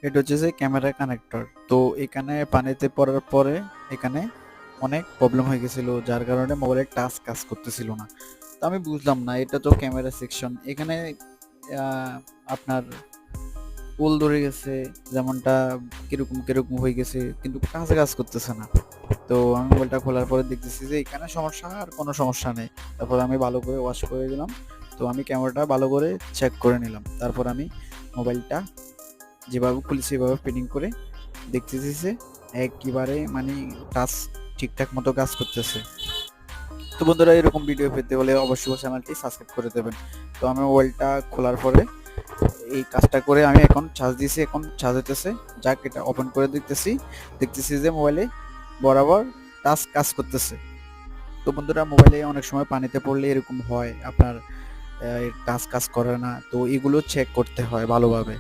এটা হচ্ছে যে ক্যামেরা কানেক্টর। তো এখানে পানিতে পড়ার পরে এখানে অনেক প্রবলেম হয়ে গেছিল, যার কারণে মোবাইলের টাচ কাজ করতেছিল না। তো আমি বুঝলাম না, এটা তো ক্যামেরা সেকশন, এখানে আপনার পোল ধরে গেছে, যেমনটা কিরকম কিরকম হয়ে গেছে, কিন্তু কাছে কাজ করতেছে না। তো আমি মোবাইলটা খোলার পরে দেখতেছি যে এখানে সমস্যা, আর কোনো সমস্যা নেই। তারপর আমি ভালো করে ওয়াশ করে দিলাম। তো আমি ক্যামেরাটা ভালো করে চেক করে নিলাম। তারপর আমি মোবাইলটা যেভাবে খুলেছি সেভাবে ফিটিং করে দেখতেছি যে একেবারে মানে টাচ ঠিকঠাক মতো কাজ করতেছে। তো বন্ধুরা, এরকম ভিডিও পেতে হলে অবশ্যই চ্যানেলটি সাবস্ক্রাইব করে দেবেন। তো আমি মোবাইলটা খোলার পরে এই কাজটা করে আমি এখন চার্জ দিয়েছি, এখন চার্জ হইতেছে। যাক, এটা ওপেন করে দেখতেছি, দেখতেছি যে মোবাইলে বরাবর টাচ কাজ করতেছে। তো বন্ধুরা, মোবাইলে অনেক সময় পানিতে পড়লে এরকম হয়, আপনার টাচ কাজ করে না। তো এগুলো চেক করতে হয় ভালোভাবে।